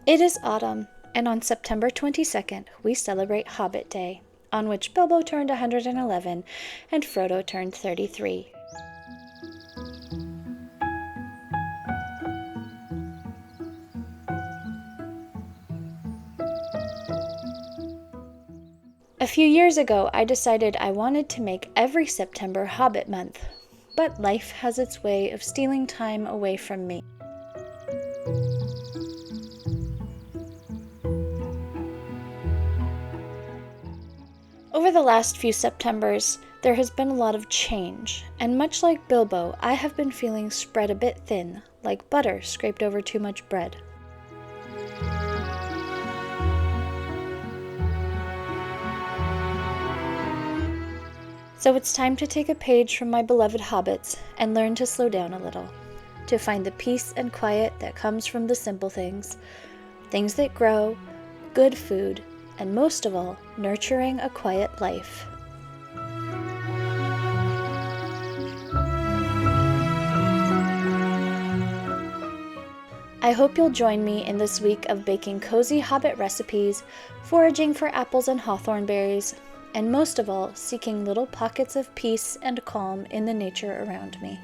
It is autumn, and on September 22nd, we celebrate Hobbit Day, on which Bilbo turned 111 and Frodo turned 33. A few years ago, I decided I wanted to make every September Hobbit month, but life has its way of stealing time away from me. Over the last few Septembers, there has been a lot of change, and much like Bilbo, I have been feeling spread a bit thin, like butter scraped over too much bread. So it's time to take a page from my beloved hobbits and learn to slow down a little, to find the peace and quiet that comes from the simple things that grow, good food, and most of all, nurturing a quiet life. I hope you'll join me in this week of baking cozy Hobbit recipes, foraging for apples and hawthorn berries, and most of all, seeking little pockets of peace and calm in the nature around me.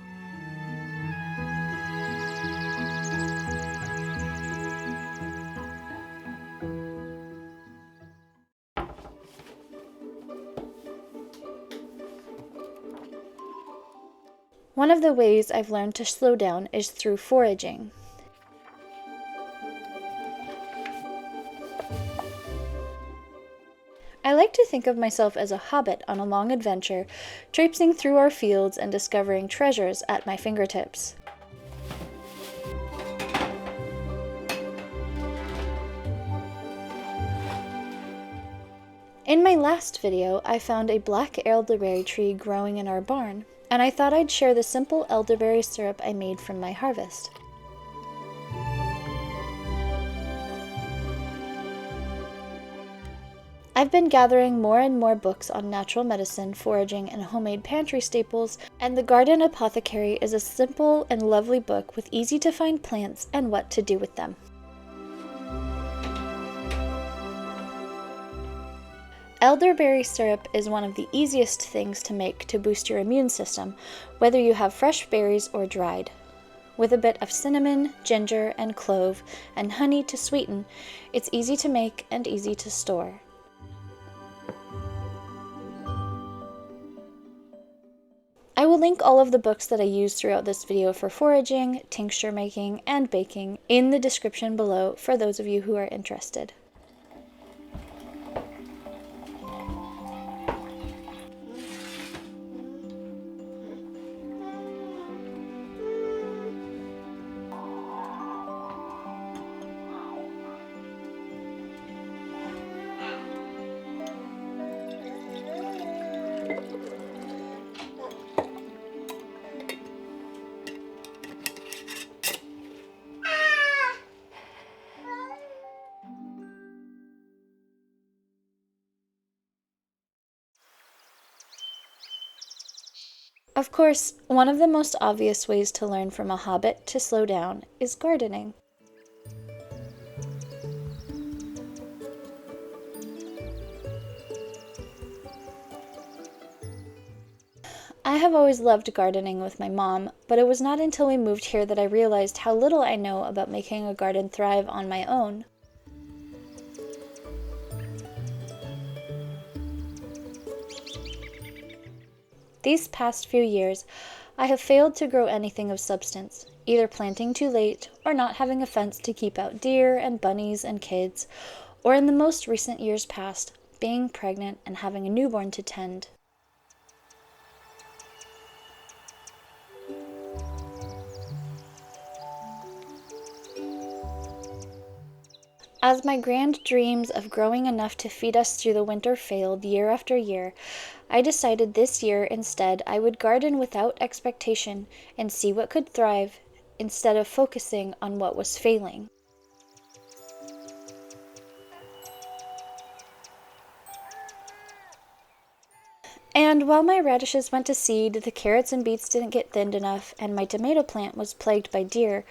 One of the ways I've learned to slow down is through foraging. I like to think of myself as a hobbit on a long adventure, traipsing through our fields and discovering treasures at my fingertips. In my last video, I found a black elderberry tree growing in our barn, and I thought I'd share the simple elderberry syrup I made from my harvest. I've been gathering more and more books on natural medicine, foraging, and homemade pantry staples, and The Garden Apothecary is a simple and lovely book with easy-to-find plants and what to do with them. Elderberry syrup is one of the easiest things to make to boost your immune system, whether you have fresh berries or dried. With a bit of cinnamon, ginger, and clove, and honey to sweeten, it's easy to make and easy to store. I will link all of the books that I used throughout this video for foraging, tincture making, and baking in the description below for those of you who are interested. Of course, one of the most obvious ways to learn from a hobbit to slow down is gardening. I have always loved gardening with my mom, but it was not until we moved here that I realized how little I know about making a garden thrive on my own. These past few years, I have failed to grow anything of substance, either planting too late or not having a fence to keep out deer and bunnies and kids, or in the most recent years past, being pregnant and having a newborn to tend. As my grand dreams of growing enough to feed us through the winter failed year after year, I decided this year instead I would garden without expectation and see what could thrive instead of focusing on what was failing. And while my radishes went to seed, the carrots and beets didn't get thinned enough, and my tomato plant was plagued by deer,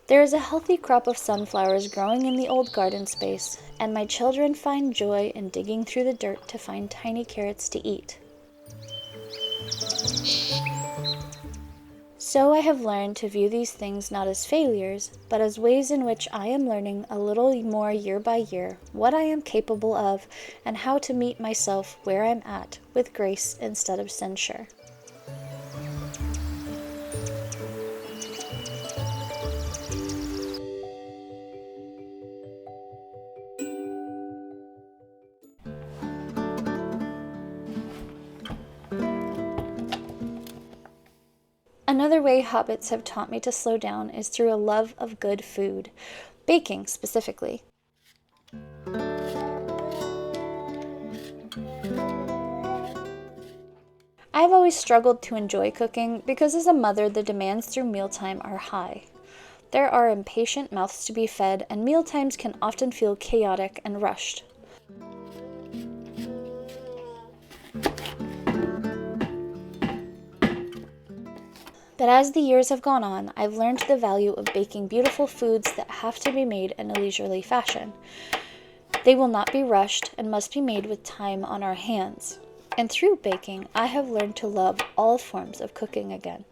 There is a healthy crop of sunflowers growing in the old garden space, and my children find joy in digging through the dirt to find tiny carrots to eat. So I have learned to view these things not as failures, but as ways in which I am learning a little more year by year what I am capable of and how to meet myself where I'm at with grace instead of censure. Another way hobbits have taught me to slow down is through a love of good food, baking specifically. I've always struggled to enjoy cooking because as a mother the demands through mealtime are high. There are impatient mouths to be fed, and mealtimes can often feel chaotic and rushed. But as the years have gone on, I've learned the value of baking beautiful foods that have to be made in a leisurely fashion. They will not be rushed and must be made with time on our hands. And through baking, I have learned to love all forms of cooking again.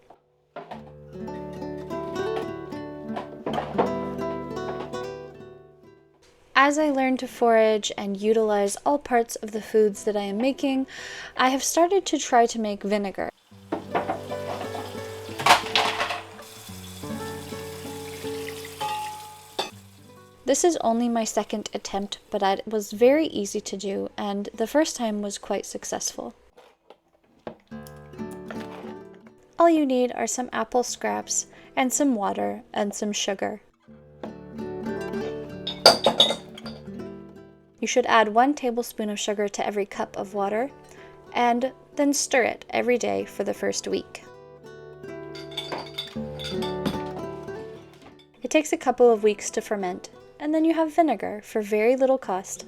As I learn to forage and utilize all parts of the foods that I am making, I have started to try to make vinegar. This is only my second attempt, but it was very easy to do, and the first time was quite successful. All you need are some apple scraps and some water and some sugar. You should add 1 tablespoon of sugar to every cup of water, and then stir it every day for the first week. It takes a couple of weeks to ferment, and then you have vinegar for very little cost.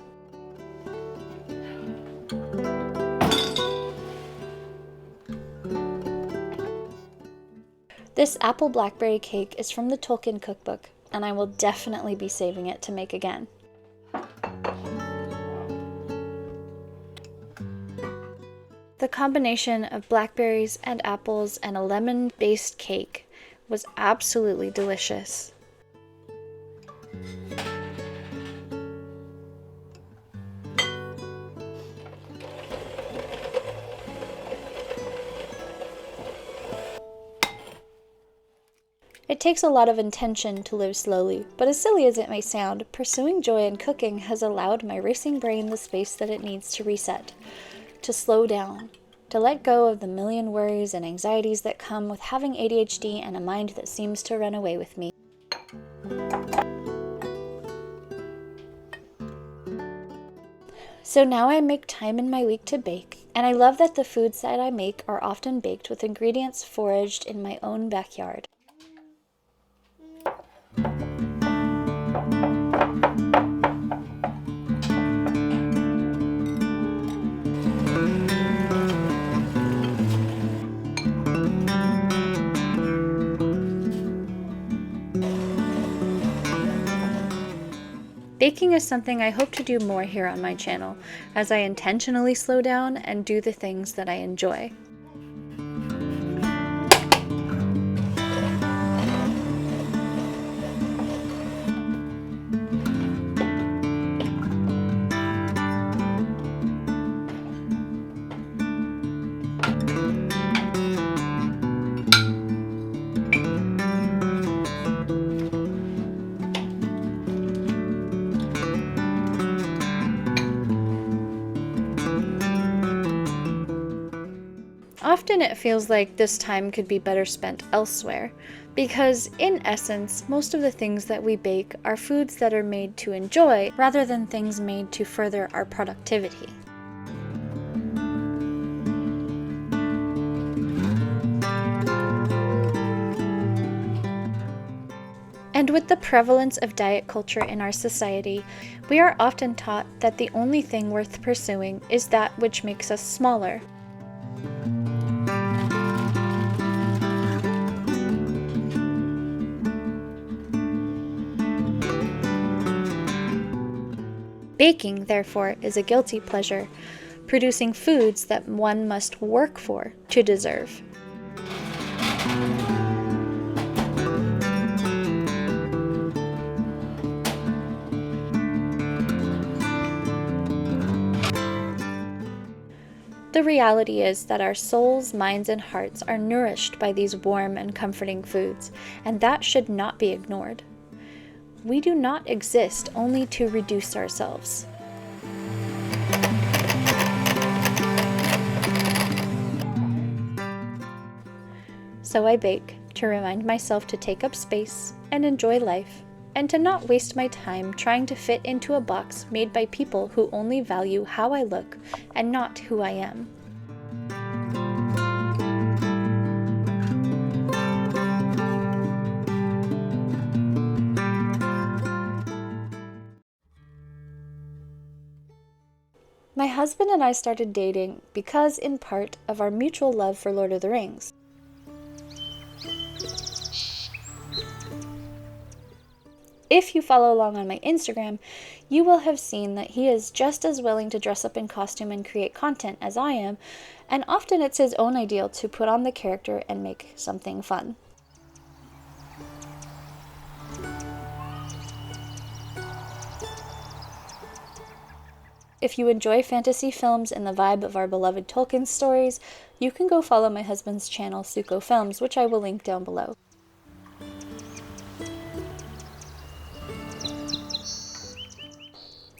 This apple blackberry cake is from the Tolkien cookbook, and I will definitely be saving it to make again. The combination of blackberries and apples and a lemon-based cake was absolutely delicious. It takes a lot of intention to live slowly, but as silly as it may sound, pursuing joy in cooking has allowed my racing brain the space that it needs to reset, to slow down, to let go of the million worries and anxieties that come with having ADHD and a mind that seems to run away with me. So now I make time in my week to bake, and I love that the foods that I make are often baked with ingredients foraged in my own backyard. Baking is something I hope to do more here on my channel, as I intentionally slow down and do the things that I enjoy. Often it feels like this time could be better spent elsewhere, because in essence, most of the things that we bake are foods that are made to enjoy rather than things made to further our productivity. And with the prevalence of diet culture in our society, we are often taught that the only thing worth pursuing is that which makes us smaller. Baking, therefore, is a guilty pleasure, producing foods that one must work for to deserve. The reality is that our souls, minds, and hearts are nourished by these warm and comforting foods, and that should not be ignored. We do not exist only to reduce ourselves. So I bake to remind myself to take up space and enjoy life, and to not waste my time trying to fit into a box made by people who only value how I look and not who I am. My husband and I started dating because, in part, of our mutual love for Lord of the Rings. If you follow along on my Instagram, you will have seen that he is just as willing to dress up in costume and create content as I am, and often it's his own ideal to put on the character and make something fun. If you enjoy fantasy films and the vibe of our beloved Tolkien stories, you can go follow my husband's channel, Suko Films, which I will link down below.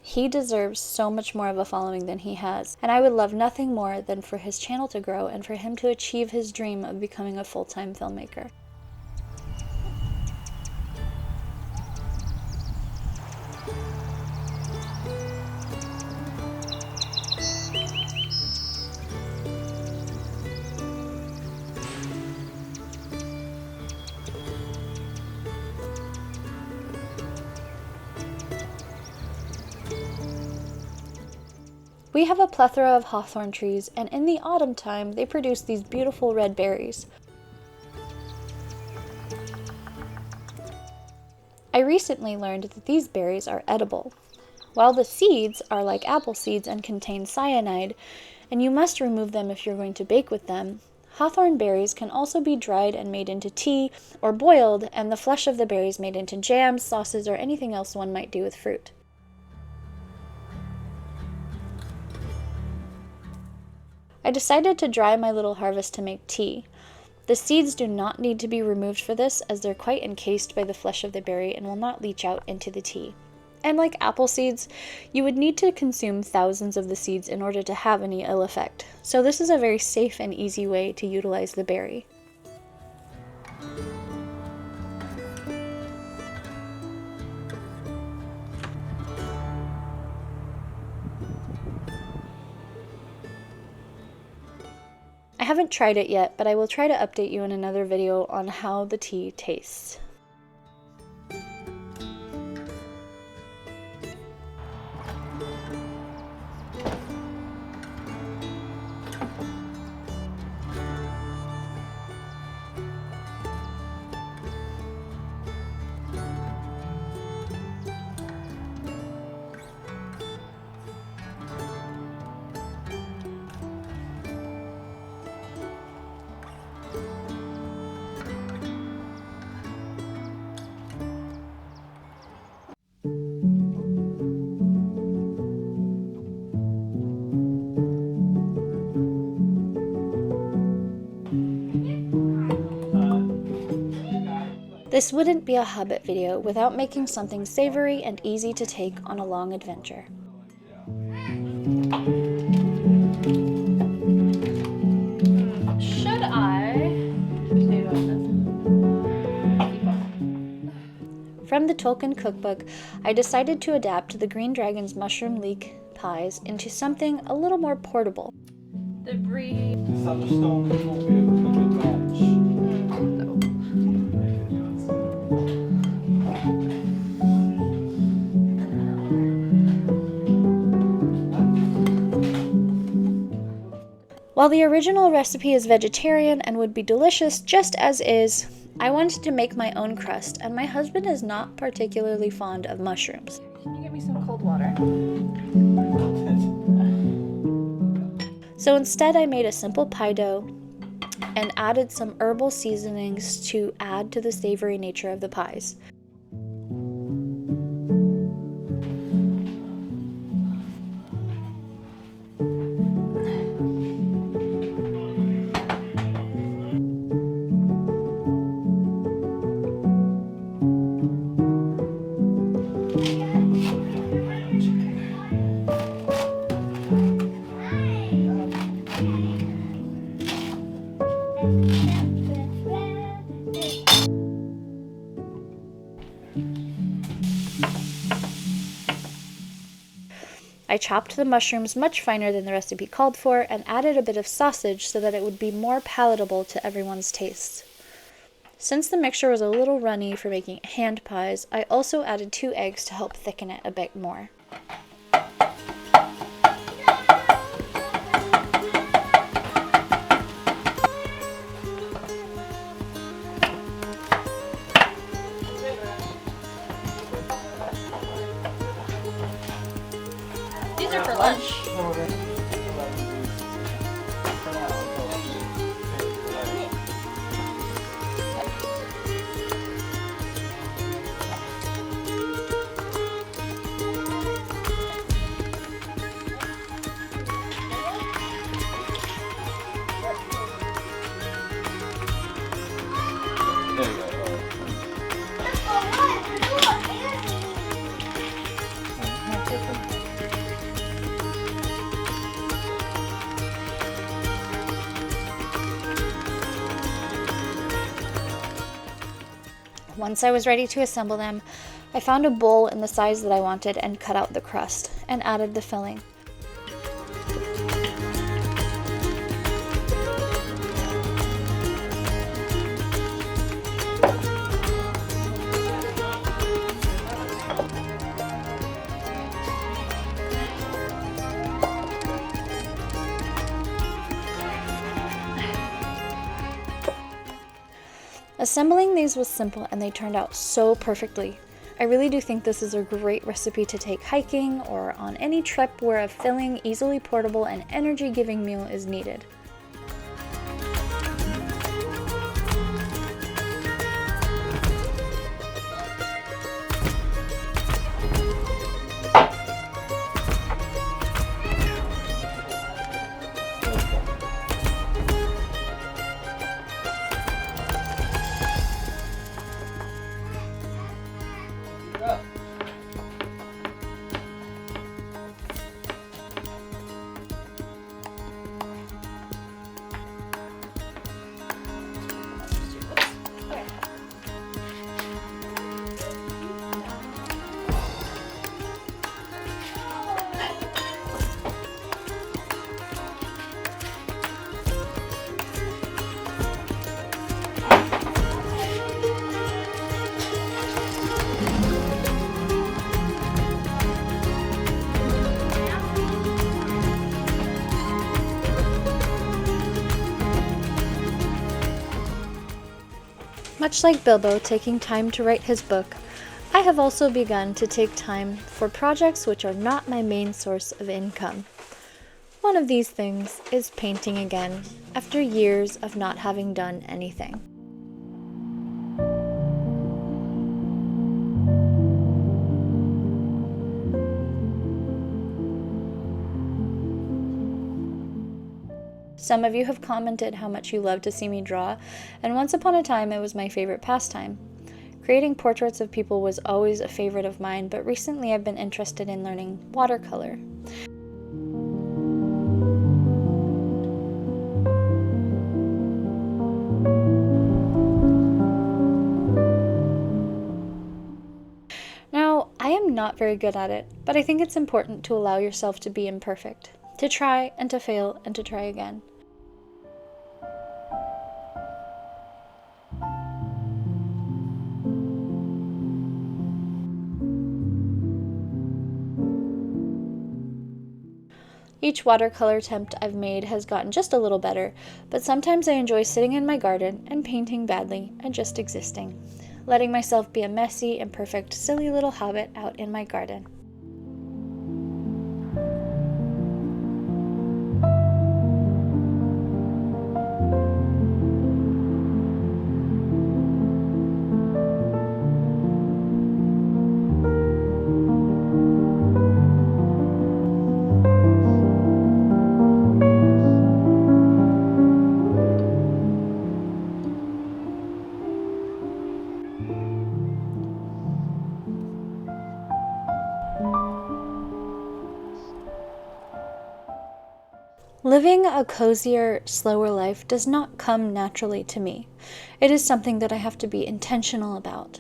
He deserves so much more of a following than he has, and I would love nothing more than for his channel to grow and for him to achieve his dream of becoming a full-time filmmaker. We have a plethora of hawthorn trees, and in the autumn time, they produce these beautiful red berries. I recently learned that these berries are edible. While the seeds are like apple seeds and contain cyanide, and you must remove them if you're going to bake with them, hawthorn berries can also be dried and made into tea, or boiled, and the flesh of the berries made into jams, sauces, or anything else one might do with fruit. I decided to dry my little harvest to make tea. The seeds do not need to be removed for this, as they're quite encased by the flesh of the berry and will not leach out into the tea. And like apple seeds, you would need to consume thousands of the seeds in order to have any ill effect. So this is a very safe and easy way to utilize the berry. I haven't tried it yet, but I will try to update you in another video on how the tea tastes. This wouldn't be a Hobbit video without making something savory and easy to take on a long adventure. Should I? From the Tolkien cookbook, I decided to adapt the Green Dragon's mushroom leek pies into something a little more portable. The brie. Thunderstorm will be a good match. While the original recipe is vegetarian and would be delicious just as is, I wanted to make my own crust, and my husband is not particularly fond of mushrooms. Can you get me some cold water? So instead I made a simple pie dough and added some herbal seasonings to add to the savory nature of the pies. I chopped the mushrooms much finer than the recipe called for and added a bit of sausage so that it would be more palatable to everyone's taste. Since the mixture was a little runny for making hand pies, I also added 2 eggs to help thicken it a bit more. These are for lunch. There you go. Once I was ready to assemble them, I found a bowl in the size that I wanted and cut out the crust and added the filling. Assembling these was simple and they turned out so perfectly. I really do think this is a great recipe to take hiking or on any trip where a filling, easily portable, and energy-giving meal is needed. Much like Bilbo taking time to write his book, I have also begun to take time for projects which are not my main source of income. One of these things is painting again, after years of not having done anything. Some of you have commented how much you love to see me draw, and once upon a time it was my favorite pastime. Creating portraits of people was always a favorite of mine, but recently I've been interested in learning watercolor. Now, I am not very good at it, but I think it's important to allow yourself to be imperfect, to try and to fail and to try again. Each watercolor attempt I've made has gotten just a little better, but sometimes I enjoy sitting in my garden and painting badly and just existing, letting myself be a messy, imperfect, silly little hobbit out in my garden. Living a cozier, slower life does not come naturally to me. It is something that I have to be intentional about.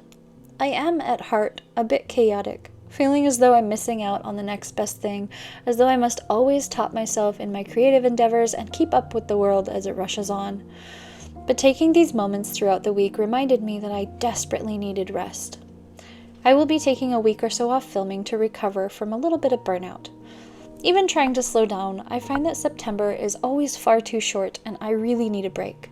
I am, at heart, a bit chaotic, feeling as though I'm missing out on the next best thing, as though I must always top myself in my creative endeavors and keep up with the world as it rushes on. But taking these moments throughout the week reminded me that I desperately needed rest. I will be taking a week or so off filming to recover from a little bit of burnout. Even trying to slow down, I find that September is always far too short and I really need a break.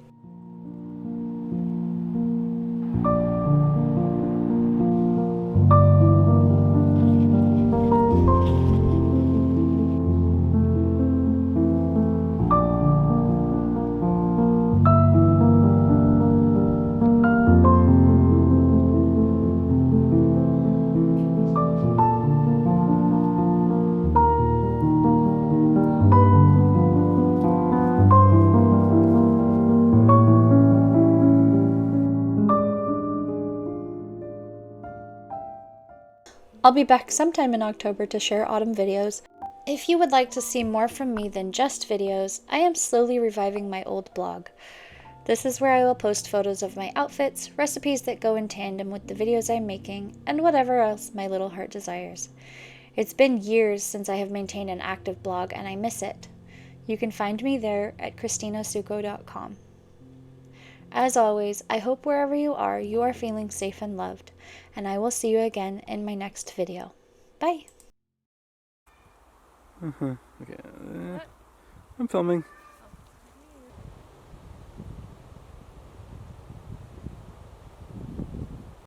I'll be back sometime in October to share autumn videos. If you would like to see more from me than just videos, I am slowly reviving my old blog. This is where I will post photos of my outfits, recipes that go in tandem with the videos I'm making, and whatever else my little heart desires. It's been years since I have maintained an active blog and I miss it. You can find me there at KristinaSuko.com. As always, I hope wherever you are feeling safe and loved, and I will see you again in my next video. Bye! Okay, I'm filming.